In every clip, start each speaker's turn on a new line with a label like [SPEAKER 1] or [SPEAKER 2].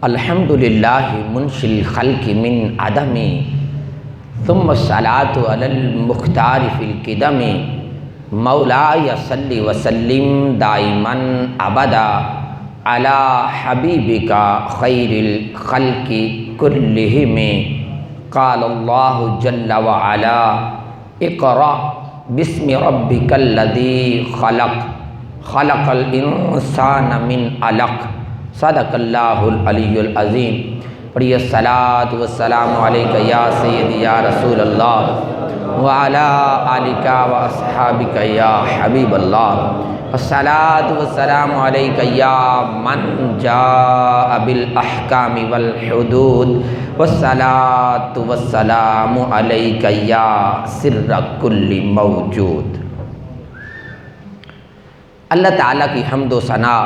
[SPEAKER 1] الحمدللہ منشی الخلق من عدم ثم الصلاة علی المختار فی القدم مولاي صل وسلم دائما ابدا علی حبیبک خیر الخلق کلہم قال اللہ جل وعلا اقرأ بسم ربک الذی خلق خلق الانسان من علق صدق اللہ العلی العظیم۔ پڑھیے الصلاۃ والسلام علیک یا سیدی یا رسول اللہ وعلی آلک واصحابک یا حبیب اللہ۔ الصلاۃ والسلام علیک یا من جاء بالاحکام والحدود والصلاۃ والسلام علیک یا سر کل موجود۔ اللہ تعالیٰ کی حمد و ثنا،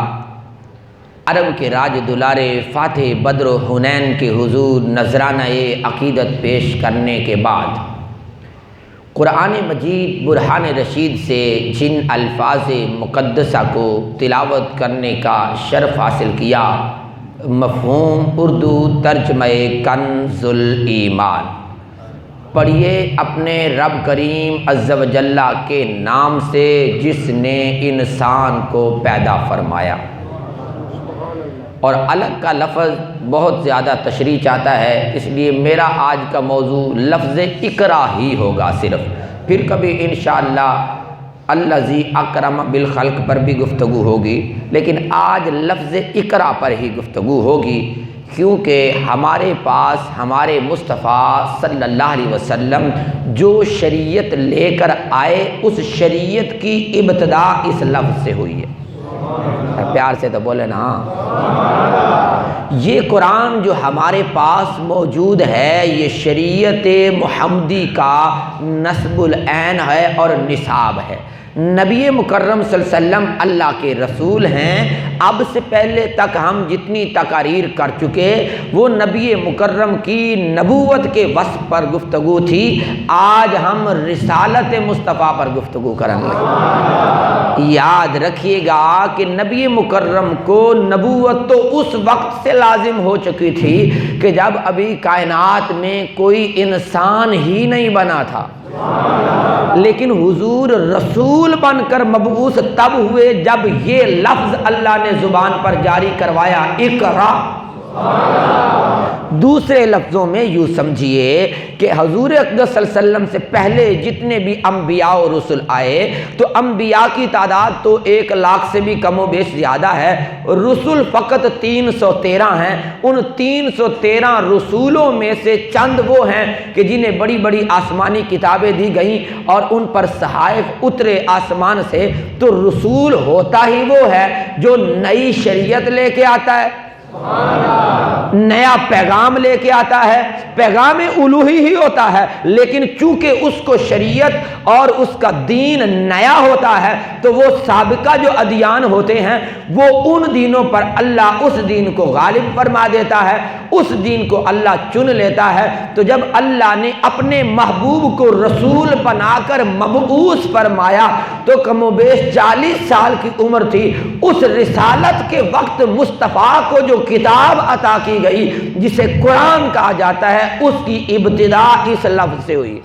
[SPEAKER 1] عرب کے راج دلارے فاتح بدر و حنین کے حضور نذرانہ عقیدت پیش کرنے کے بعد قرآن مجید برہان رشید سے جن الفاظ مقدسہ کو تلاوت کرنے کا شرف حاصل کیا، مفہوم اردو ترجمہ کنز الایمان۔ پڑھیے اپنے رب کریم عز و جل کے نام سے جس نے انسان کو پیدا فرمایا۔ اور الگ کا لفظ بہت زیادہ تشریح چاہتا ہے، اس لیے میرا آج کا موضوع لفظ اقرا ہی ہوگا صرف، پھر کبھی انشاءاللہ الذی اکرم بالخلق پر بھی گفتگو ہوگی، لیکن آج لفظ اقرا پر ہی گفتگو ہوگی، کیونکہ ہمارے پاس ہمارے مصطفیٰ صلی اللہ علیہ وسلم جو شریعت لے کر آئے اس شریعت کی ابتدا اس لفظ سے ہوئی ہے۔ پیار سے تو بولے نا۔ یہ قرآن جو ہمارے پاس موجود ہے یہ شریعت محمدی کا نسب العین ہے اور نصاب ہے۔ نبی مکرم صلی اللہ علیہ وسلم اللہ کے رسول ہیں۔ اب سے پہلے تک ہم جتنی تقاریر کر چکے وہ نبی مکرم کی نبوت کے وصف پر گفتگو تھی، آج ہم رسالت مصطفیٰ پر گفتگو کریں گے۔ یاد رکھیے گا کہ نبی مکرم کو نبوت تو اس وقت سے لازم ہو چکی تھی کہ جب ابھی کائنات میں کوئی انسان ہی نہیں بنا تھا، لیکن حضور رسول بن کر مبعوث تب ہوئے جب یہ لفظ اللہ نے زبان پر جاری کروایا، اقرا۔ دوسرے لفظوں میں یوں سمجھیے کہ حضور اقدس صلی اللہ علیہ وسلم سے پہلے جتنے بھی انبیاء و رسل آئے تو انبیاء کی تعداد تو 1,00,000 سے بھی کم و بیش زیادہ ہے، رسل فقط 313 ہیں۔ ان 313 رسولوں میں سے چند وہ ہیں کہ جنہیں بڑی بڑی آسمانی کتابیں دی گئیں اور ان پر صحائف اترے آسمان سے، تو رسول ہوتا ہی وہ ہے جو نئی شریعت لے کے آتا ہے، نیا پیغام لے کے آتا ہے، پیغام الوہی ہی ہوتا ہے، لیکن چونکہ اس کو شریعت اور اس کا دین نیا ہوتا ہے تو وہ سابقہ جو ادیان ہوتے ہیں وہ ان دینوں پر اللہ اس دین کو غالب فرما دیتا ہے، اس دین کو اللہ چن لیتا ہے۔ تو جب اللہ نے اپنے محبوب کو رسول بنا کر مبعوث فرمایا تو کم و بیش 40 سال کی عمر تھی۔ اس رسالت کے وقت مصطفیٰ کو جو کتاب عطا کی گئی جسے قرآن کہا جاتا ہے اس کی ابتدا اس لفظ سے ہوئی۔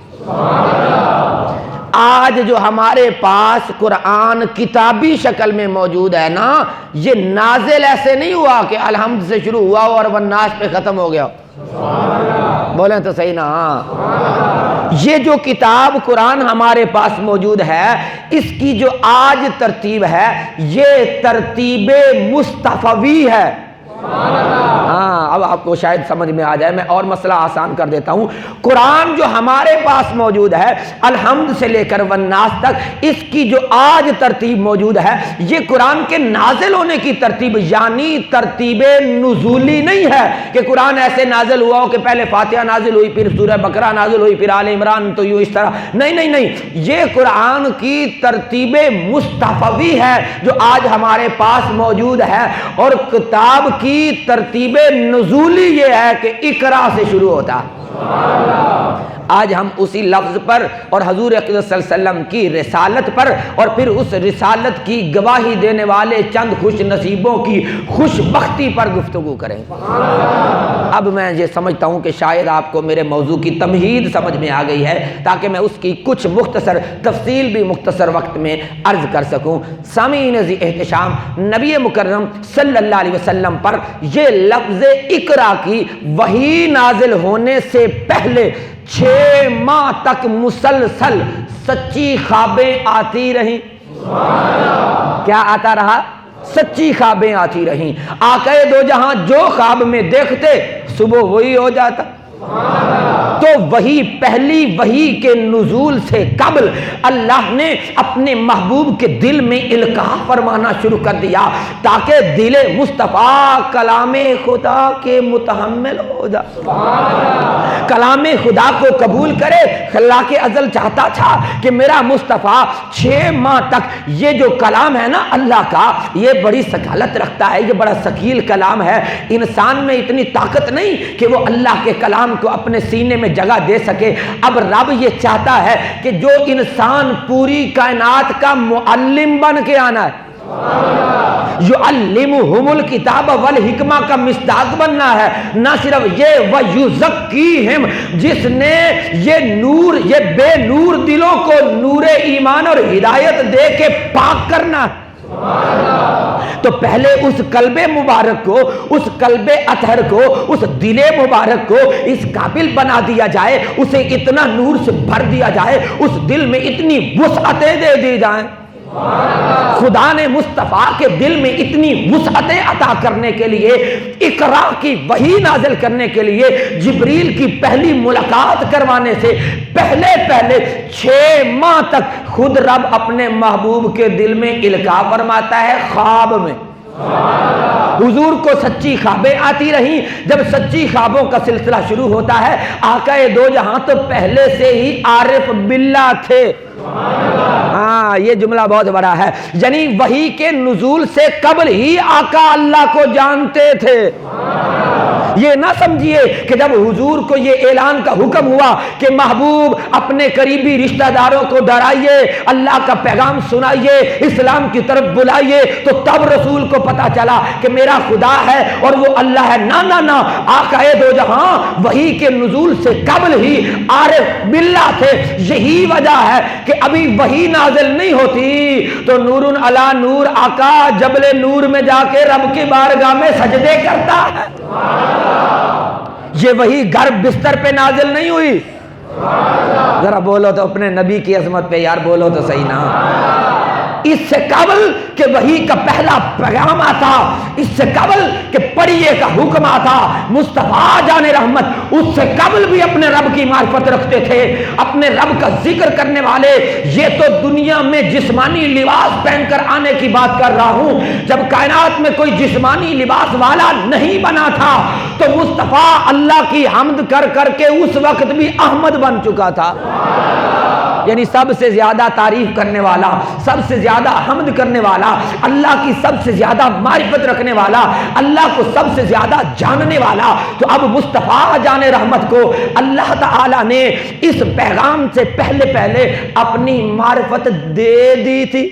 [SPEAKER 1] آج جو ہمارے پاس قرآن کتابی شکل میں موجود ہے نا، یہ نازل ایسے نہیں ہوا کہ الحمد سے شروع ہوا اور والناس پہ ختم ہو گیا۔ بولیں تو صحیح نا۔ یہ جو کتاب قرآن ہمارے پاس موجود ہے اس کی جو آج ترتیب ہے یہ ترتیب مصطفوی ہے۔ ہاں اب آپ کو شاید سمجھ میں آ جائے، میں اور مسئلہ آسان کر دیتا ہوں۔ قرآن جو ہمارے پاس موجود ہے الحمد سے لے کر والناس تک، اس کی جو آج ترتیب موجود ہے یہ قرآن کے نازل ہونے کی ترتیب، یعنی ترتیب نزولی نہیں ہے کہ قرآن ایسے نازل ہوا ہو کہ پہلے فاتحہ نازل ہوئی پھر سورہ بقرہ نازل ہوئی پھر آل عمران تو یوں اس طرح، نہیں، یہ قرآن کی ترتیب مصطفوی ہے جو آج ہمارے پاس موجود ہے، اور کتاب کی ترتیب نزولی یہ ہے کہ اقرا سے شروع ہوتا ہے۔ آج ہم اسی لفظ پر اور حضور اقدس صلی اللہ علیہ وسلم کی رسالت پر اور پھر اس رسالت کی گواہی دینے والے چند خوش نصیبوں کی خوش بختی پر گفتگو کریں۔ اب میں یہ سمجھتا ہوں کہ شاید آپ کو میرے موضوع کی تمہید سمجھ میں آ گئی ہے، تاکہ میں اس کی کچھ مختصر تفصیل بھی مختصر وقت میں عرض کر سکوں۔ سامعین ذی احتشام، نبی مکرم صلی اللہ علیہ وسلم پر یہ لفظ اقرا کی وحی نازل ہونے سے پہلے 6 ماہ تک مسلسل سچی خوابیں آتی رہیں۔ کیا آتا رہا؟ سچی خوابیں آتی رہیں۔ آقا دو جہاں جو خواب میں دیکھتے صبح وہی ہو جاتا۔ تو وہی پہلی وحی کے نزول سے قبل اللہ نے اپنے محبوب کے دل میں القاء فرمانا شروع کر دیا تاکہ دل مصطفیٰ کلام خدا کے متحمل ہو جائے، کلام خدا کو قبول کرے۔ خلاق ازل چاہتا تھا کہ میرا مصطفیٰ 6 ماہ تک یہ جو کلام ہے نا اللہ کا، یہ بڑی ثقالت رکھتا ہے، یہ بڑا ثقیل کلام ہے، انسان میں اتنی طاقت نہیں کہ وہ اللہ کے کلام کو اپنے سینے میں جگہ دے سکے۔ اب رب یہ چاہتا ہے کہ جو انسان پوری کائنات کا معلم بن کے آنا ہے، یعلمہم الکتاب والحکمہ کا مصداق بننا ہے، نہ صرف یہ ویزکیہم، جس نے یہ نور، یہ بے نور دلوں کو نور ایمان اور ہدایت دے کے پاک کرنا ہے۔ تو پہلے اس قلب مبارک کو، اس قلب اطہر کو، اس دل مبارک کو اس قابل بنا دیا جائے، اسے اتنا نور سے بھر دیا جائے، اس دل میں اتنی وسعتیں دے دی جائیں۔ خدا نے مصطفیٰ کے دل میں اتنی وسعتیں عطا کرنے کے لیے، اقرا کی وحی نازل کرنے کے لیے، جبریل کی پہلی ملاقات کروانے سے پہلے 6 ماہ تک خود رب اپنے محبوب کے دل میں القاء فرماتا ہے خواب میں۔ حضور کو سچی خوابیں آتی رہیں۔ جب سچی خوابوں کا سلسلہ شروع ہوتا ہے، آقا دو جہاں تو پہلے سے ہی عارف باللہ تھے۔ ہاں، یہ جملہ بہت بڑا ہے، یعنی وحی کے نزول سے قبل ہی آقا اللہ کو جانتے تھے۔ یہ نہ سمجھیے کہ جب حضور کو یہ اعلان کا حکم ہوا کہ محبوب اپنے قریبی رشتہ داروں کو ڈرائیے، اللہ کا پیغام سنائیے، اسلام کی طرف بلائیے، تو تب رسول کو پتا چلا کہ میرا خدا ہے اور وہ اللہ ہے۔ نہ نہ نہ، آقا دو جہاں وحی کے نزول سے قبل ہی عارف باللہ تھے۔ یہی وجہ ہے کہ ابھی وحی نازل نہیں ہوتی تو نور علی نور آقا جبل نور میں جا کے رب کی بارگاہ میں سجدے کرتا ہے۔ یہ وحی گھر بستر پہ نازل نہیں ہوئی۔ ذرا بولو تو اپنے نبی کی عظمت پہ یار، بولو تو صحیح نا۔ اس سے قبل کہ وحی کا پہلا پیغام آتا، اس سے قبل کہ پڑھیے کا حکم آتا، مصطفیٰ جان رحمت اس سے قبل بھی اپنے رب کی معرفت رکھتے تھے، اپنے رب کا ذکر کرنے والے۔ یہ تو دنیا میں جسمانی لباس پہن کر آنے کی بات کر رہا ہوں، جب کائنات میں کوئی جسمانی لباس والا نہیں بنا تھا تو مصطفیٰ اللہ کی حمد کر کر کے اس وقت بھی احمد بن چکا تھا، یعنی سب سے زیادہ تعریف کرنے والا، سب سے زیادہ حمد کرنے والا، اللہ کی سب سے زیادہ معرفت رکھنے والا، اللہ کو سب سے زیادہ جاننے والا۔ تو اب مصطفیٰ جان رحمت کو اللہ تعالی نے اس پیغام سے پہلے اپنی معرفت دے دی تھی۔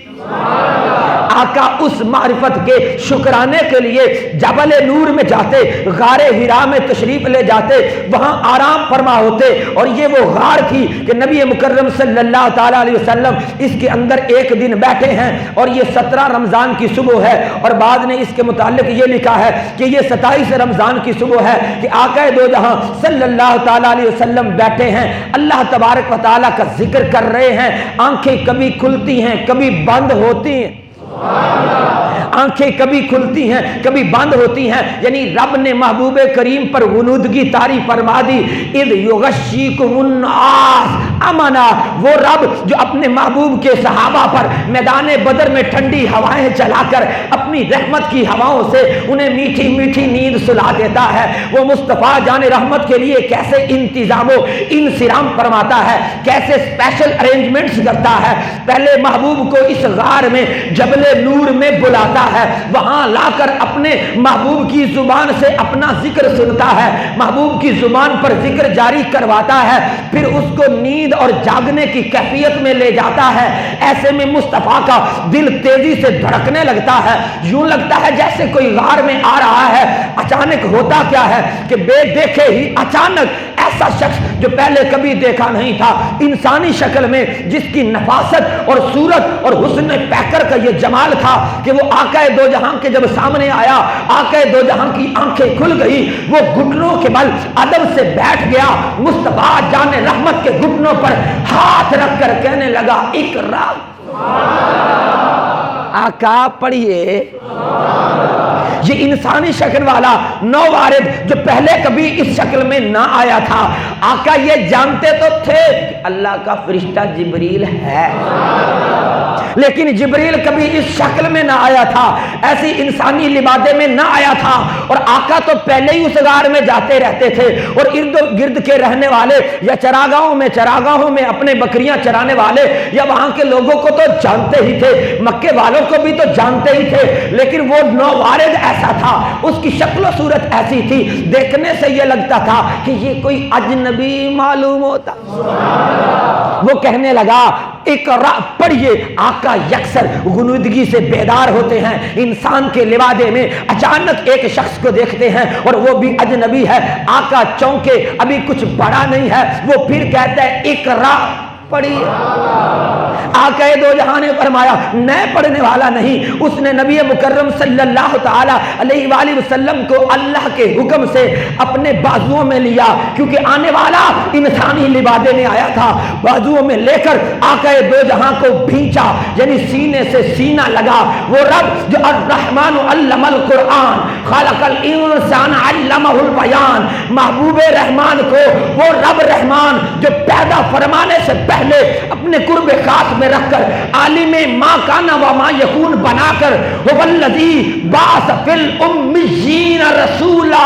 [SPEAKER 1] آقا اس معرفت کے شکرانے کے لیے جبل نور میں جاتے، غار حرا میں تشریف لے جاتے، وہاں آرام فرما ہوتے، اور یہ وہ غار تھی کہ نبی مکرم صلی اللہ تعالی علیہ وسلم اس کے اندر ایک دن بیٹھے ہیں، اور یہ 17 رمضان کی صبح ہے، اور بعد نے اس کے متعلق یہ لکھا ہے کہ یہ 27 رمضان کی صبح ہے کہ آقا دو جہاں صلی اللہ تعالی علیہ وسلم بیٹھے ہیں، اللہ تبارک و تعالی کا ذکر کر رہے ہیں، آنکھیں کبھی کھلتی ہیں کبھی بند ہوتی ہیں، آنکھیں کبھی کھلتی ہیں کبھی بند ہوتی ہیں، یعنی رب نے محبوب کریم پر غنودگی طاری فرما دی۔ اذ یغشیکم النعاس، امنا، وہ رب جو اپنے محبوب کے صحابہ پر میدان بدر میں ٹھنڈی ہوائیں چلا کر اپنی رحمت کی ہواؤں سے انہیں میٹھی میٹھی نیند سلا دیتا ہے، وہ مصطفیٰ جان رحمت کے لیے کیسے انتظام و انصرام فرماتا ہے، کیسے اسپیشل ارینجمنٹس کرتا ہے۔ پہلے محبوب کو اس غار میں جبل نور میں بلاتا ہے، وہاں لا کر اپنے محبوب کی زبان سے اپنا ذکر سنتا ہے، محبوب کی زبان پر ذکر جاری کرواتا ہے، پھر اس کو نیند اور جاگنے کی کیفیت میں لے جاتا ہے۔ ایسے میں مصطفیٰ کا دل تیزی سے دھڑکنے لگتا ہے، یوں لگتا ہے جیسے کوئی غار میں آ رہا ہے۔ اچانک ہوتا کیا ہے کہ بے دیکھے ہی اچانک ایسا شخص جو پہلے کبھی دیکھا نہیں تھا، انسانی شکل میں، جس کی نفاست اور صورت اور حسن پیکر کا یہ جمال تھا کہ وہ آقا دو جہاں کے جب سامنے آیا، آقا دو جہاں کی آنکھیں کھل گئی، وہ گھٹنوں کے بل ادب سے بیٹھ گیا، مصطفیٰ جان رحمت کے گھٹنوں پر ہاتھ رکھ کر کہنے لگا اقرا۔ آقا پڑھیے۔ یہ انسانی شکل والا نووارد جو پہلے کبھی اس شکل میں نہ آیا تھا، آقا یہ جانتے تو تھے کہ اللہ کا فرشتہ جبریل ہے، لیکن جبریل کبھی اس شکل میں نہ آیا تھا، ایسی انسانی لبادے میں نہ آیا تھا، اور آقا تو پہلے ہی اس غار میں جاتے رہتے تھے، اور ارد گرد کے رہنے والے یا چراگاہوں میں اپنے بکریاں چرانے والے یا وہاں کے لوگوں کو تو جانتے ہی تھے، مکے والوں کو بھی تو جانتے ہی تھے، لیکن وہ نووارد ایسا تھا، اس کی شکل و صورت ایسی تھی، دیکھنے سے یہ لگتا تھا کہ یہ کوئی اجنبی معلوم ہوتا۔ وہ کہنے لگا اقرا پڑھیے۔ آقا یکسر غنودگی سے بیدار ہوتے ہیں، انسان کے لبادے میں اچانک ایک شخص کو دیکھتے ہیں اور وہ بھی اجنبی ہے، آقا چونکے، ابھی کچھ بڑا نہیں ہے، وہ پھر کہتا ہے اقرا پڑھیے۔ آقا دو جہاں نے فرمایا نئے پڑھنے والا نہیں، اس نے نبی مکرم صلی اللہ تعالی علیہ وآلہ وسلم کو اللہ کے حکم سے اپنے بازوؤں میں لیا، کیونکہ آنے والا انسانی لبادے میں آیا تھا، بازوؤں میں لے کر آقا دو جہاں کو بھینچا، یعنی سینے سے سینہ لگا۔ وہ رب جو الرحمن علم القرآن خلق الانسان علمہ البیان، محبوب رحمان کو وہ رب رحمان جو پیدا فرمانے سے پہلے اپنے قرب خاص میں رکھ کر عالم ما کان و ما یکون بنا کر هو الذی بعث فی الامیین رسولا،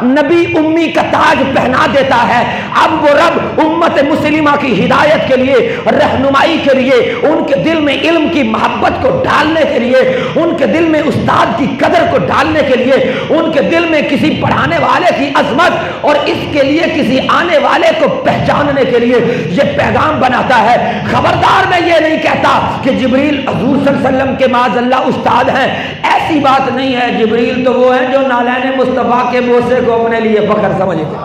[SPEAKER 1] نبی امی کا تاج پہنا دیتا ہے۔ اب وہ رب امت مسلمہ کی ہدایت کے لیے، رہنمائی کے لیے، ان کے دل میں علم کی محبت کو ڈالنے کے لیے، ان کے دل میں استاد کی قدر کو ڈالنے کے لیے، ان کے دل میں کسی پڑھانے والے کی عظمت اور اس کے لیے کسی آنے والے کو پہچاننے کے لیے یہ پیغام بناتا ہے۔ خبردار میں یہ نہیں کہتا کہ جبریل حضور صلی اللہ علیہ وسلم کے معاذ اللہ استاد ہیں، ایسی بات نہیں ہے، جبریل تو وہ ہے جو نالین مصطفیٰ کے بوسے کو اپنے لیے فخر سمجھتے،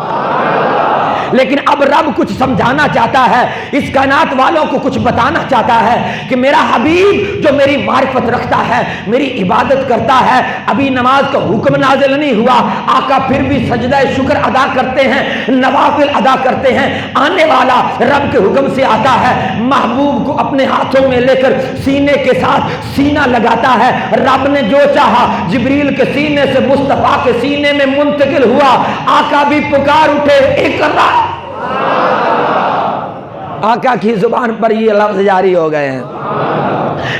[SPEAKER 1] لیکن اب رب کچھ سمجھانا چاہتا ہے، اس کائنات والوں کو کچھ بتانا چاہتا ہے کہ میرا حبیب جو میری معرفت رکھتا ہے، میری عبادت کرتا ہے، ابھی نماز کا حکم نازل نہیں ہوا، آقا پھر بھی سجدہ شکر ادا کرتے ہیں، نوافل ادا کرتے ہیں، آنے والا رب کے حکم سے آتا ہے، محبوب کو اپنے ہاتھوں میں لے کر سینے کے ساتھ سینہ لگاتا ہے، رب نے جو چاہا جبریل کے سینے سے مصطفیٰ کے سینے میں منتقل ہوا، آقا بھی پکار اٹھے اقرا۔ آقا کی زبان پر یہ لفظ جاری ہو گئے ہیں،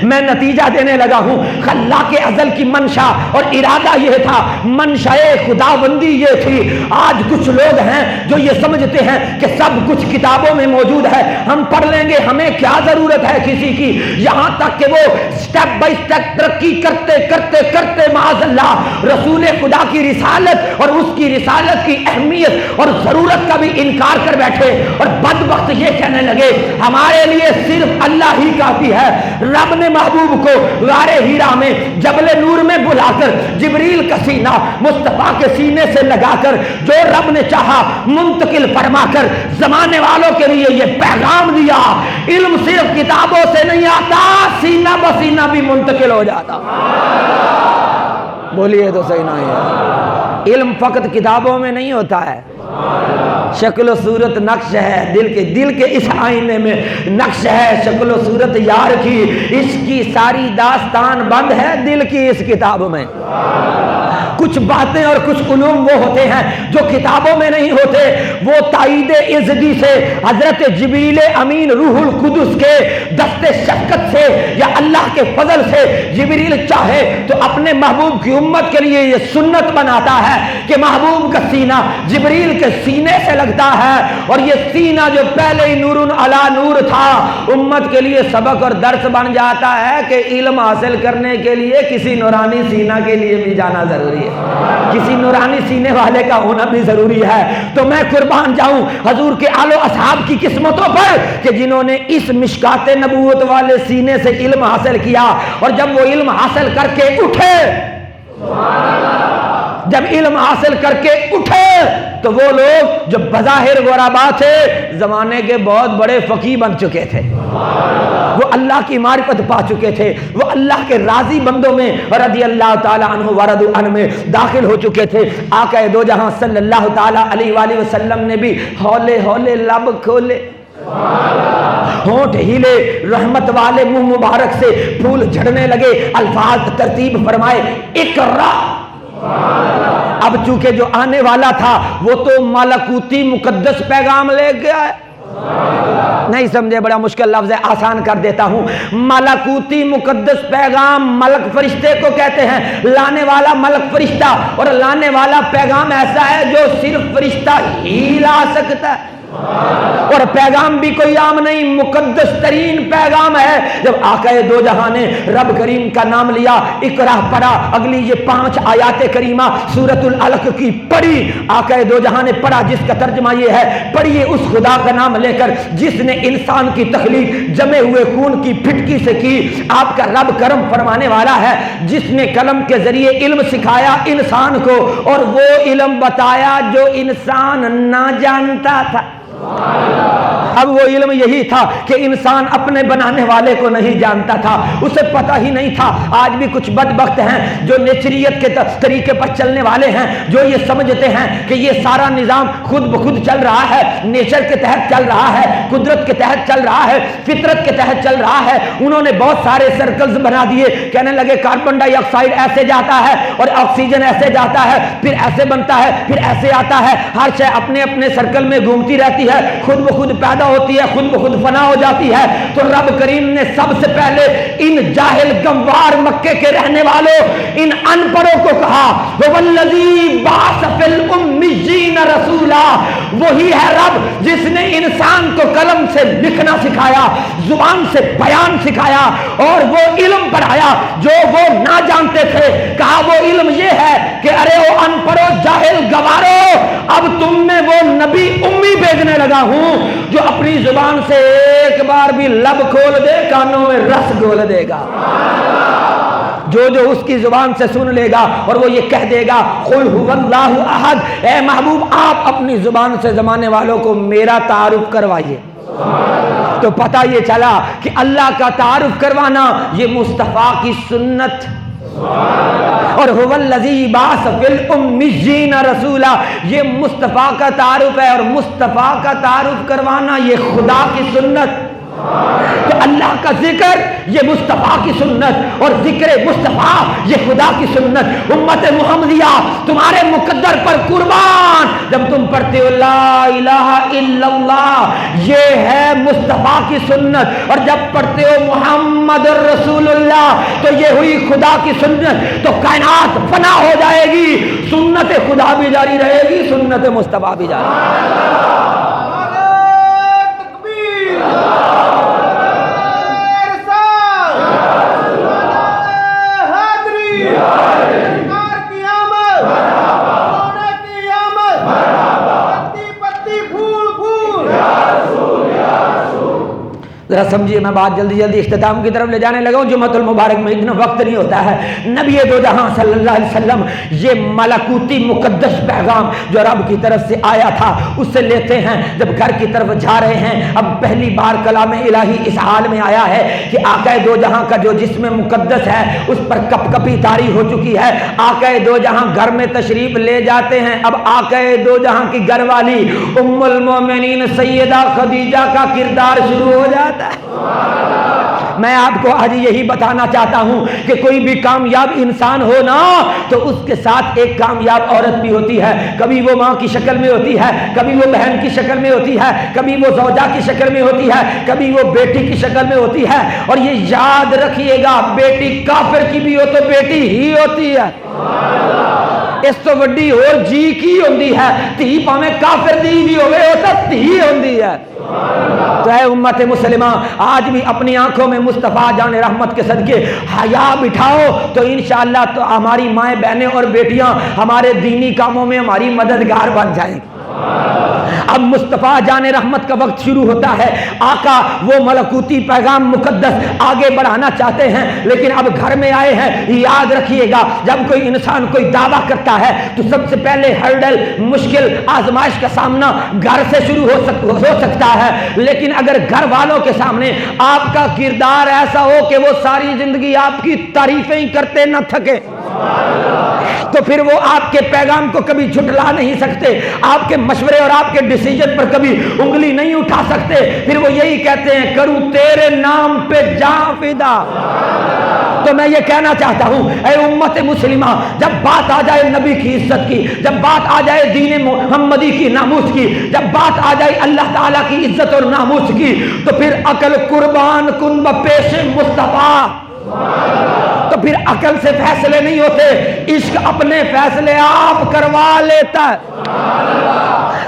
[SPEAKER 1] میں نتیجہ دینے لگا ہوں۔ خلاق ازل کی منشا اور ارادہ یہ تھا، منشاء خداوندی یہ تھی۔ آج کچھ لوگ ہیں جو یہ سمجھتے ہیں کہ سب کچھ کتابوں میں موجود ہے، ہم پڑھ لیں گے، ہمیں کیا ضرورت ہے کسی کی، یہاں تک کہ وہ سٹیپ بائی سٹیپ ترقی کرتے کرتے کرتے معاذ اللہ رسول خدا کی رسالت اور اس کی رسالت کی اہمیت اور ضرورت کا بھی انکار کر بیٹھے، اور بدبخت یہ کہنے لگے ہمارے لیے صرف اللہ ہی کافی ہے۔ رب نے محبوب کو غار ہیرا میں جبل نور میں بلا کر جبریل کا سینہ مصطفیٰ کے سینے سے لگا کر جو رب نے چاہا منتقل فرما کر زمانے والوں کے لیے یہ پیغام دیا، علم صرف کتابوں سے نہیں آتا، سینہ بسینہ بھی منتقل ہو جاتا۔ بولیے تو صحیح نہیں ہے، علم فقط کتابوں میں نہیں ہوتا ہے، شکل و صورت نقش ہے، دل کے اس آئینے میں نقش ہے شکل و صورت یار کی، اس کی ساری داستان بند ہے دل کی اس کتاب میں۔ کچھ باتیں اور کچھ علوم وہ ہوتے ہیں جو کتابوں میں نہیں ہوتے، وہ تائید عزدی سے حضرت جبریل امین روح القدس کے دست شفقت سے یا اللہ کے فضل سے جبریل چاہے تو اپنے محبوب کی امت کے لیے یہ سنت بناتا ہے کہ محبوب کا سینہ جبریل کے سینے سے لگتا ہے، اور یہ سینہ جو پہلے ہی نور علی نور تھا امت کے لیے سبق اور درس بن جاتا ہے کہ علم حاصل کرنے کے لیے کسی نورانی سینہ کے لیے بھی جانا ضروری ہے، کسی نورانی سینے والے کا ہونا بھی ضروری ہے۔ تو میں قربان جاؤں حضور کے آل و اصحاب کی قسمتوں پر کہ جنہوں نے اس مشکات نبوت والے سینے سے علم حاصل کیا، اور جب وہ علم حاصل کر کے اٹھے، جب علم حاصل کر کے اٹھے تو وہ لوگ جو بظاہر غربا تھے زمانے کے بہت بڑے فقیہ بن چکے تھے، وہ اللہ کی معرفت پا چکے تھے، وہ اللہ کے راضی بندوں میں رضی اللہ تعالی عنہ ورضوا عنہ میں داخل ہو چکے تھے۔ آقا دو جہاں صلی اللہ تعالی علیہ وآلہ وسلم نے بھی ہولے ہولے لب کھولے، ہونٹ ہیلے، رحمت والے منہ مبارک سے پھول جھڑنے لگے، الفاظ ترتیب فرمائے اقرا۔ اب چونکہ جو آنے والا تھا وہ تو ملکوتی مقدس پیغام لے گیا ہے، نہیں سمجھے، بڑا مشکل لفظ ہے، آسان کر دیتا ہوں۔ ملکوتی مقدس پیغام ملک فرشتے کو کہتے ہیں، لانے والا ملک فرشتہ، اور لانے والا پیغام ایسا ہے جو صرف فرشتہ ہی لا سکتا ہے، اور پیغام بھی کوئی عام نہیں، مقدس ترین پیغام ہے۔ جب آقا دو جہاں نے رب کریم کا نام لیا، اقرا پڑھا، اگلی یہ 5 آیات کریمہ سورۃ العلق کی پڑھی، آقا دو جہاں نے پڑھا جس کا ترجمہ یہ ہے، پڑھیے اس خدا کا نام لے کر جس نے انسان کی تخلیق جمے ہوئے خون کی پھٹکی سے کی۔ آپ کا رب کرم فرمانے والا ہے جس نے قلم کے ذریعے علم سکھایا انسان کو، اور وہ علم بتایا جو انسان نہ جانتا تھا۔ اب وہ علم یہی تھا کہ انسان اپنے بنانے والے کو نہیں جانتا تھا، اسے پتہ ہی نہیں تھا۔ آج بھی کچھ بدبخت ہیں جو نیچریت کے طریقے پر چلنے والے ہیں، جو یہ سمجھتے ہیں کہ یہ سارا نظام خود بخود چل رہا ہے، نیچر کے تحت چل رہا ہے، قدرت کے تحت چل رہا ہے، فطرت کے تحت چل رہا ہے۔ انہوں نے بہت سارے سرکلز بنا دیے، کہنے لگے کاربن ڈائی آکسائڈ ایسے جاتا ہے اور آکسیجن ایسے جاتا ہے، پھر ایسے بنتا ہے، پھر ایسے آتا ہے، ہر شے اپنے اپنے سرکل میں گھومتی رہتی ہے، خود بخود پیدا ہوتی ہے، خود بخود فنا ہو جاتی ہے۔ تو رب کریم نے سب سے پہلے ان جاہل گنوار مکے کے رہنے والوں، ان ان پڑھوں کو کہا وَالَّذِي بَعَثَ فِي الْأُمِّيِّينَ رَسُولًا، وہی ہے رب جس نے انسان کو قلم سے لکھنا سکھایا، زبان سے بیان سکھایا، اور وہ علم پڑھایا جو وہ نہ جانتے تھے۔ کہا وہ علم یہ ہے کہ ارے وہ ان پڑھو جاہل گوارو، اب تم میں وہ نبی امی بھیجنے لگا ہوں جو اپنی زبان سے ایک بار بھی لب کھول دے کانوں میں رس گھول دے گا، جو اس کی زبان سے سن لے گا اور وہ یہ کہہ دے گا قل هو اللہ احد۔ اے محبوب آپ اپنی زبان سے زمانے والوں کو میرا تعارف کروائیے۔ تو پتہ یہ چلا کہ اللہ کا تعارف کروانا یہ مصطفیٰ کی سنت، اور هو الذی بعث فی الأمیین رسولا، یہ مصطفیٰ کا تعارف ہے، اور مصطفیٰ کا تعارف کروانا یہ خدا کی سنت۔ تو اللہ کا ذکر یہ مصطفیٰ کی سنت، اور ذکر مصطفیٰ یہ خدا کی سنت۔ امت محمدیہ تمہارے مقدر پر قربان، جب تم پڑھتے ہو لا الہ الا اللہ یہ ہے مصطفیٰ کی سنت، اور جب پڑھتے ہو محمد رسول اللہ تو یہ ہوئی خدا کی سنت۔ تو کائنات فنا ہو جائے گی، سنت خدا بھی جاری رہے گی، سنت مصطفیٰ بھی جاری رہے گی۔ ذرا سمجھیے، میں بات جلدی جلدی اختتام کی طرف لے جانے لگا ہوں۔ جمعۃ المبارک میں اتنا وقت نہیں ہوتا ہے۔ نبی دو جہاں صلی اللہ علیہ وسلم یہ ملکوتی مقدس پیغام جو رب کی طرف سے آیا تھا اس سے لیتے ہیں، جب گھر کی طرف جا رہے ہیں۔ اب پہلی بار کلام الہی اس حال میں آیا ہے کہ آقا دو جہاں کا جو جسم مقدس ہے اس پر کپ کپی طاری ہو چکی ہے۔ آقا دو جہاں گھر میں تشریف لے جاتے ہیں۔ اب آقا دو جہاں کی گھر والی ام المومنین سیدہ خدیجہ کا کردار شروع ہو جاتا ہے۔ میں آپ کو آج یہی بتانا چاہتا ہوں کہ کوئی بھی کامیاب انسان ہو نا تو اس کے ساتھ ایک کامیاب عورت بھی ہوتی ہے. کبھی وہ ماں کی شکل میں ہوتی ہے, کبھی وہ بہن کی شکل میں ہوتی ہے, کبھی وہ زوجہ کی شکل میں ہوتی ہے, کبھی وہ بیٹی کی شکل میں ہوتی ہے. اور یہ یاد رکھیے گا, بیٹی کافر کی بھی ہو تو بیٹی ہی ہوتی ہے. اس تو وڈی اور جی کی ہوندی ہے, تھی پاویں کافر دی بھی ہوئے ہو تو تھی ہوندی ہے. تو اے امت مسلمہ, آج بھی اپنی آنکھوں میں مصطفیٰ جان رحمت کے صدقے حیا بٹھاؤ تو انشاءاللہ تو ہماری مائیں بہنیں اور بیٹیاں ہمارے دینی کاموں میں ہماری مددگار بن جائیں گی. اب مصطفیٰ جان رحمت کا وقت شروع ہوتا ہے. آقا وہ ملکوتی پیغام مقدس آگے بڑھانا چاہتے ہیں, لیکن اب گھر میں آئے ہیں. یاد رکھیے گا, جب کوئی انسان کوئی دعویٰ کرتا ہے تو سب سے پہلے ہرڈل, مشکل, آزمائش کا سامنا گھر سے شروع ہو سکتا ہے. لیکن اگر گھر والوں کے سامنے آپ کا کردار ایسا ہو کہ وہ ساری زندگی آپ کی تعریفیں ہی کرتے نہ تھکے, تو پھر وہ آپ کے پیغام کو کبھی جھٹلا نہیں سکتے, آپ کے مشورے اور آپ کے ڈیسیجن پر کبھی انگلی نہیں اٹھا سکتے. پھر وہ یہی کہتے ہیں, کروں تیرے نام پہ جاں فدا. تو میں یہ کہنا چاہتا ہوں, اے امت مسلمہ, جب بات آ جائے نبی کی عزت کی, جب بات آ جائے دین محمدی کی ناموس کی, جب بات آ جائے اللہ تعالیٰ کی عزت اور ناموس کی, تو پھر عقل قربان کن بپیش مصطفیٰ. تو پھر عقل سے فیصلے نہیں ہوتے, عشق اپنے فیصلے آپ کروا لیتا ہے.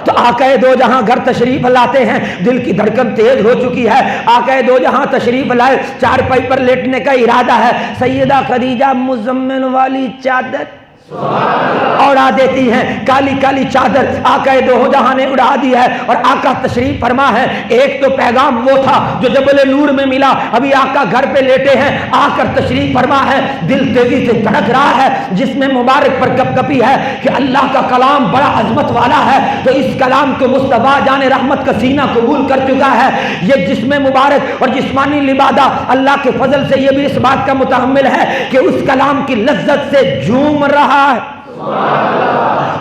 [SPEAKER 1] تو آقا دو جہاں گھر تشریف لاتے ہیں, دل کی دھڑکن تیز ہو چکی ہے. آقا دو جہاں تشریف لائے, چارپائی پر لیٹنے کا ارادہ ہے. سیدہ خدیجہ مزمل والی چادر اڑا دیتی ہیں, کالی کالی چادر آقا دو جہاں نے اڑا دی ہے. اور آقا تشریف فرما ہے. ایک تو پیغام وہ تھا جو جبل نور میں ملا, ابھی آقا گھر پہ لیٹے ہیں, آ کر تشریف فرما ہے. دل تیزی سے دھڑک رہا ہے, جس میں مبارک پر کپ کپی ہے کہ اللہ کا کلام بڑا عظمت والا ہے. تو اس کلام کو مصطفیٰ جان رحمت کا سینہ قبول کر چکا ہے. یہ جسم مبارک اور جسمانی لبادہ اللہ کے فضل سے یہ بھی اس بات کا متحمل ہے کہ اس کلام کی لذت سے جھوم رہا ہے,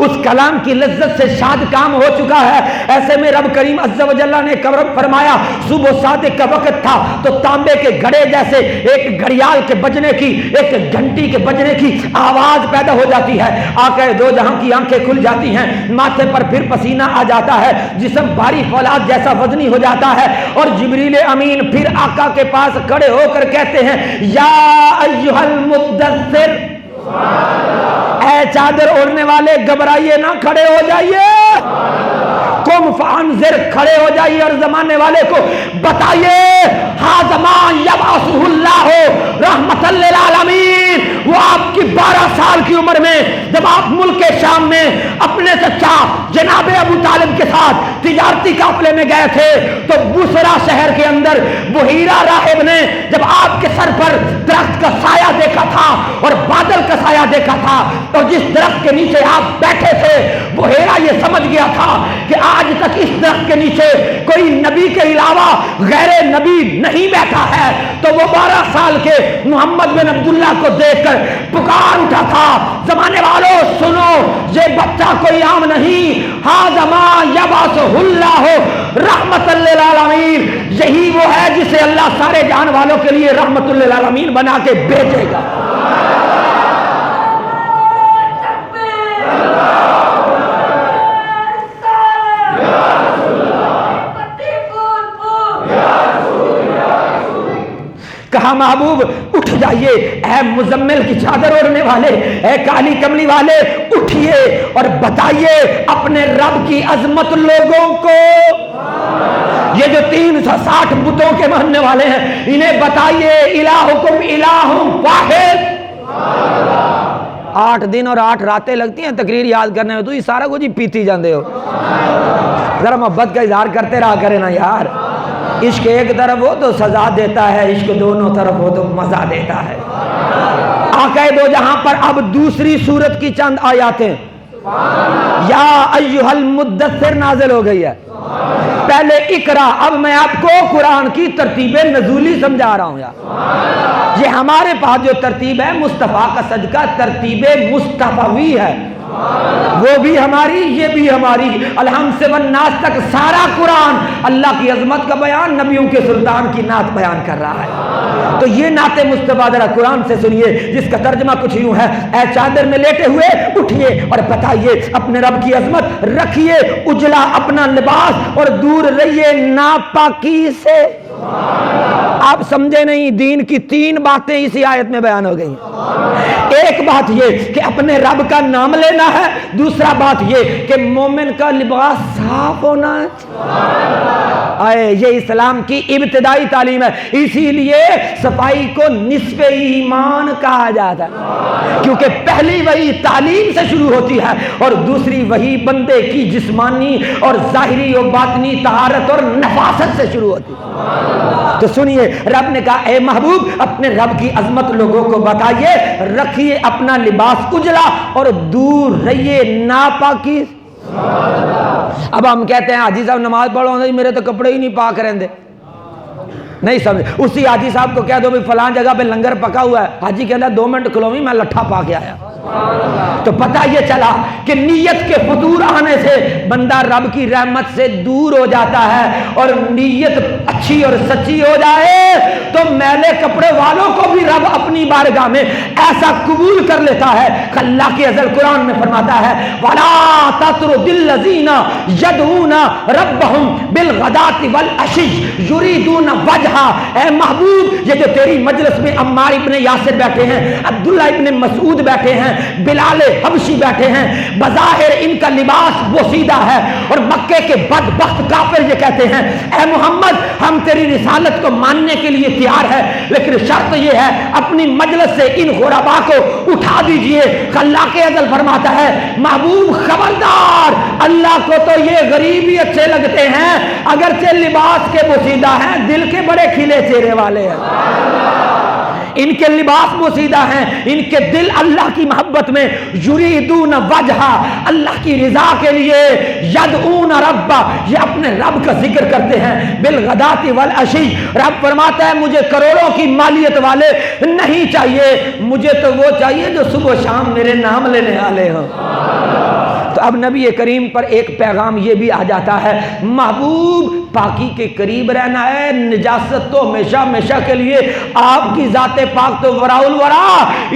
[SPEAKER 1] اس کلام کی لذت سے شاد کام ہو چکا ہے. ایسے میں رب کریم عز و جل نے کرم فرمایا, صبح صادق کا وقت تھا تو تانبے کے گھڑے جیسے ایک گھڑیال کے بجنے کی, ایک گھنٹی کے بجنے کی آواز پیدا ہو جاتی ہے. آقا دو جہاں کی آنکھیں کھل جاتی ہیں, ماتھے پر پھر پسینہ آ جاتا ہے, جسم بھاری فولاد جیسا وزنی ہو جاتا ہے. اور جبریل امین پھر آقا کے پاس کھڑے ہو کر کہتے ہیں, یا ایھا المدثر, اے چادر اوڑھنے والے گھبرائیے نہ, کھڑے ہو جائیے. قم فانذر, کھڑے ہو جائیے اور زمانے والے کو بتائیے, ھذا ما یبعثہ اللہ رحمۃ للعالمین. وہ آپ کی 12 سال کی عمر میں جب آپ ملک شام میں اپنے چچا جناب ابو طالب کے ساتھ تجارتی قافلے میں گئے تھے, تو بصرہ شہر کے اندر بحیرہ راہب نے جب آپ کے سر پر درخت کا سایہ دیکھا تھا اور بادل کا سایہ دیکھا تھا, اور جس درخت کے نیچے آپ بیٹھے تھے, بحیرہ یہ سمجھ گیا تھا کہ آج تک اس درخت کے نیچے کوئی نبی کے علاوہ غیر نبی نہیں بیٹھا ہے. تو وہ 12 سال کے محمد بن عبداللہ کو دیکھ کر پکار اٹھا تھا, زمانے والوں سنو, یہ بچہ کوئی عام نہیں, ھذا ما یبعثہ اللہ رحمۃ للعالمین. یہی وہ ہے جسے اللہ سارے جہان والوں کے لیے رحمۃ للعالمین بنا کے بھیجے گا. کہا محبوب اٹھ جائیے, اے مزمل کی چادر اوڑھنے والے, اے کالی کملی والے, اٹھیے اور بتائیے اپنے رب کی عظمت لوگوں کو. یہ جو 360 بتوں کے ماننے والے ہیں, انہیں بتائیے الہکم الہ واحد. 8 دن اور 8 راتیں لگتی ہیں تقریر یاد کرنے میں, تو یہ سارا کچھ ہی پیتی جاندے ہو. ذرا محبت کا اظہار کرتے رہا کرے نا یار. عشق ایک طرف ہو تو سزا دیتا ہے, عشق دونوں طرف ہو تو مزہ دیتا ہے. آقا دو جہاں پر اب دوسری سورت کی چند آیاتیں یا ایھا المدثر نازل ہو گئی ہے. پہلے اقرا, اب میں آپ کو قرآن کی ترتیب نزولی سمجھا رہا ہوں یار. یہ ہمارے پاس جو ترتیب ہے مصطفیٰ کا صدقہ ترتیب مصطفوی ہے. وہ بھی ہماری یہ بھی ہماری. الحمد سے والناس تک سارا قرآن اللہ کی عظمت کا بیان، نبیوں کے سلطان کی نعت بیان کر رہا ہے. تو یہ نعت مصطفیٰ ذرا قرآن سے سنیے، جس کا ترجمہ کچھ یوں ہے: اے چادر میں لیٹے ہوئے اٹھیے اور بتائیے اپنے رب کی عظمت، رکھیے اجلا اپنا لباس اور دور رہیے ناپاکی سے. آپ سمجھے نہیں، دین کی 3 باتیں اسی آیت میں بیان ہو گئی ہیں. ایک بات یہ کہ اپنے رب کا نام لینا ہے، دوسرا بات یہ کہ مومن کا لباس صاف ہونا ہے. یہ اسلام کی ابتدائی تعلیم ہے. اسی لیے صفائی کو نصف ایمان کہا جاتا ہے، کیونکہ پہلی وہی تعلیم سے شروع ہوتی ہے اور دوسری وہی بندے کی جسمانی اور ظاہری و باطنی طہارت اور نفاست سے شروع ہوتی ہے. تو سنیے، رب نے کہا اے محبوب اپنے رب کی عظمت لوگوں کو بتائیے، رکھیے اپنا لباس اجلا اور دور رہیے ناپاکی. اب ہم کہتے ہیں حاجی صاحب نماز پڑھو، میرے تو کپڑے ہی نہیں پاک رہندے. نہیں سمجھ، اسی حاجی صاحب کو کہہ دو بھی فلان جگہ پہ لنگر پکا ہوا ہے، حاجی کہتا ہے 2 منٹ کھلوی میں لٹھا پا کے آیا. تو پتہ یہ چلا کہ نیت کے فطور آنے سے بندہ رب کی رحمت سے دور ہو جاتا ہے، اور نیت اچھی اور سچی ہو جائے تو میلے کپڑے والوں کو بھی رب اپنی بارگاہ میں ایسا قبول کر لیتا ہے. اللہ کے ازل قرآن میں فرماتا ہے وَلَا تَطْرُدِ الَّذِينَ يَدْعُونَ رَبَّهُمْ بِالْغَدَاةِ وَالْعَشِيِّ يُرِيدُونَ وَجْهَهُ. اے محبوب یہ جو تیری مجلس میں عمار ابن یاسر بیٹھے ہیں، عبداللہ ابن مسعود بیٹھے ہیں، بلال حبشی بیٹھے ہیں، بظاہر ان کا لباس بوسیدہ ہے، اور مکے کے بدبخت کافر یہ کہتے ہیں اے محمد ہم تیری رسالت کو ماننے کے لیے تیار ہے، لیکن شرط یہ ہے اپنی مجلس سے ان غربا کو اٹھا دیجئے. اللہ کے ازل فرماتا ہے محبوب خبردار، اللہ کو تو یہ غریب ہی اچھے لگتے ہیں، اگرچہ لباس کے بوسیدہ ہیں، دل کے بڑے کھلے چہرے والے ہیں. ان کے لباس بوسیدہ ہیں، ان کے دل اللہ کی محبت میں یریدون وجہا، اللہ کی رضا کے لیے، یدعون ربا، یہ اپنے رب کا ذکر کرتے ہیں، بالغداۃ والعشی. رب فرماتا ہے مجھے کروڑوں کی مالیت والے نہیں چاہیے، مجھے تو وہ چاہیے جو صبح و شام میرے نام لینے والے ہوں. تو اب نبی کریم پر ایک پیغام یہ بھی آ جاتا ہے محبوب پاکی کے قریب رہنا ہے، نجاست تو ہمیشہ ہمیشہ کے لیے آپ کی ذات پاک تو وراء الورا.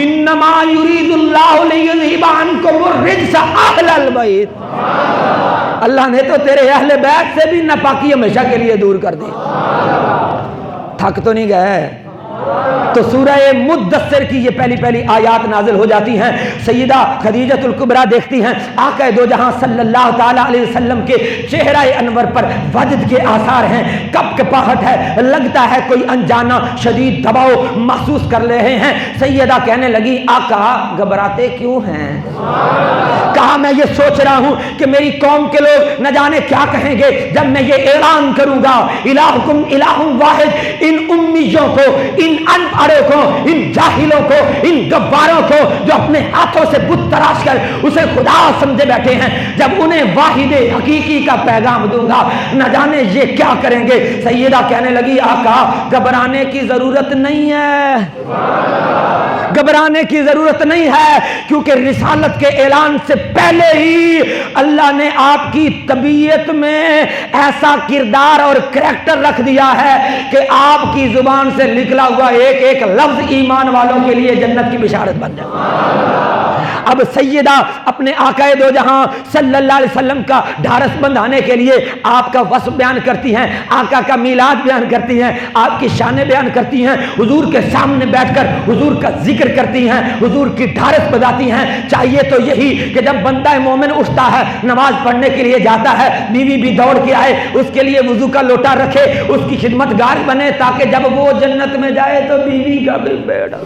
[SPEAKER 1] انما یرید اللہ لیذھب عنکم الرجس اہل البیت. اللہ نے تو تیرے اہل بیت سے بھی ناپاکی ہمیشہ کے لیے دور کر دی. تھک تو نہیں گئے؟ تو سورہ مدثر کی یہ پہلی آیات نازل ہو جاتی ہیں. سیدہ خدیجۃ الکبریٰ دیکھتی ہیں آقا دو جہاں صلی اللہ تعالیٰ علیہ وسلم کے چہرہ انور پر وجد کے آثار ہیں، کپ کپاہٹ ہے، لگتا ہے کوئی انجانا شدید دباؤ محسوس کر رہے ہیں. سیدہ کہنے لگی آقا گھبراتے کیوں ہیں؟ کہا میں یہ سوچ رہا ہوں کہ میری قوم کے لوگ نہ جانے کیا کہیں گے جب میں یہ اعلان کروں گا الہکم الہ واحد. ان امیوں کو، ان ان پڑھوں کو، ان جاہلوں کو، ان گواروں کو جو اپنے ہاتھوں سے بت تراش کر اسے خدا سمجھے بیٹھے ہیں، جب انہیں واحد حقیقی کا پیغام دوں گا نہ جانے یہ کیا کریں گے. سیدہ کہنے لگی آقا گھبرانے کی ضرورت نہیں ہے، گھبرانے کی ضرورت نہیں ہے، کیونکہ رسالت کے اعلان سے پہلے ہی اللہ نے آپ کی طبیعت میں ایسا کردار اور کریکٹر رکھ دیا ہے کہ آپ کی زبان سے نکلا ہوا ایک ایک لفظ ایمان والوں کے لیے جنت کی بشارت بن جائے. اب سیدہ اپنے آقا دو جہاں صلی اللہ علیہ وسلم کا ڈھارس بندھانے کے لیے آپ کا وصف بیان کرتی ہیں، آقا کا میلاد بیان کرتی ہیں، آپ کی شانیں بیان کرتی ہیں، حضور کے سامنے بیٹھ کر حضور کا ذکر کرتی ہیں، حضور کی ڈھارس بجاتی ہیں. چاہیے تو یہی کہ جب بندہ مومن اٹھتا ہے نماز پڑھنے کے لیے جاتا ہے، بیوی بھی دوڑ کے آئے، اس کے لیے وضو کا لوٹا رکھے، اس کی خدمت گار بنے، تاکہ جب وہ جنت میں جائے تو بیوی کا بھی بیٹا.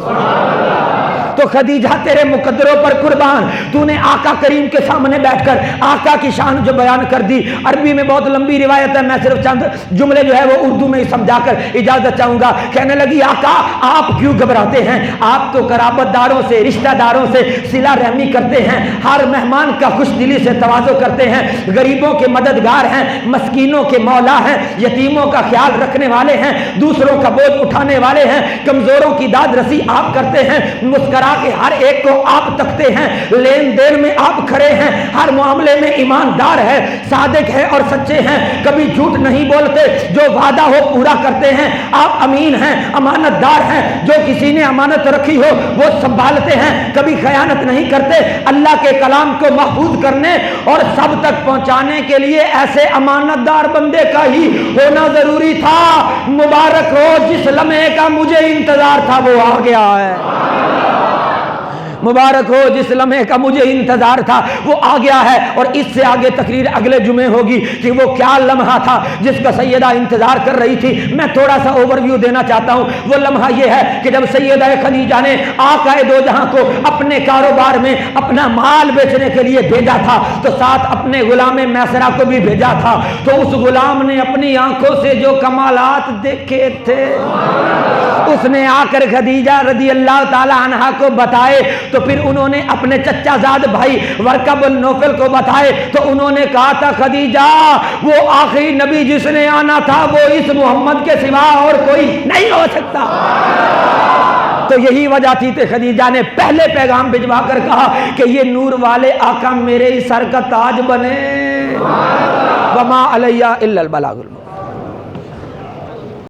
[SPEAKER 1] تو خدیجہ تیرے مقدروں پر قربان، تو نے آقا کریم کے سامنے بیٹھ کر آقا کی شان جو بیان کر دی. عربی میں بہت لمبی روایت ہے، میں صرف چند جملے جو ہے وہ اردو میں سمجھا کر اجازت چاہوں گا. کہنے لگی آقا آپ کیوں گھبراتے ہیں؟ آپ تو قرابت داروں سے، رشتہ داروں سے صلہ رحمی کرتے ہیں، ہر مہمان کا خوش دلی سے تواضع کرتے ہیں، غریبوں کے مددگار ہیں، مسکینوں کے مولا ہیں، یتیموں کا خیال رکھنے والے ہیں، دوسروں کا بوجھ اٹھانے والے ہیں، کمزوروں کی داد رسی آپ کرتے ہیں، مسکرا طرح کے ہر ایک کو آپ تکتے ہیں، لین دین میں آپ کھڑے ہیں، ہر معاملے میں ایماندار ہے، صادق ہے اور سچے ہیں، کبھی جھوٹ نہیں بولتے، جو وعدہ ہو پورا کرتے ہیں، آپ امین ہیں، امانت دار ہیں، جو کسی نے امانت رکھی ہو وہ سنبھالتے ہیں، کبھی خیانت نہیں کرتے۔ اللہ کے کلام کو محفوظ کرنے اور سب تک پہنچانے کے لیے ایسے امانت دار بندے کا ہی ہونا ضروری تھا۔ مبارک ہو جس لمحے کا مجھے انتظار تھا وہ آ گیا ہے، مبارک ہو جس لمحے کا مجھے انتظار تھا وہ آ گیا ہے۔ اور اس سے آگے تقریر اگلے جمعے ہوگی کہ وہ کیا لمحہ تھا جس کا سیدہ انتظار کر رہی تھی۔ میں تھوڑا سا اوور ویو دینا چاہتا ہوں۔ وہ لمحہ یہ ہے کہ جب سیدہ خدیجہ نے آقا دو جہاں کو اپنے کاروبار میں اپنا مال بیچنے کے لیے بھیجا تھا تو ساتھ اپنے غلام میسرہ کو بھی بھیجا تھا، تو اس غلام نے اپنی آنکھوں سے جو کمالات دیکھے تھے اس نے آ کر خدیجہ رضی اللہ تعالی عنہا کو بتائے، تو پھر انہوں نے اپنے چچا زاد بھائی ورقہ بن نوفل کو بتائے، تو انہوں نے کہا تھا خدیجہ وہ آخری نبی جس نے آنا تھا وہ اس محمد کے سوا اور کوئی نہیں ہو سکتا۔ تو یہی وجہ تھی کہ خدیجہ نے پہلے پیغام بھجوا کر کہا کہ یہ نور والے آقا میرے سر کا تاج بنے، وما علیہ الا البلاغ المبین۔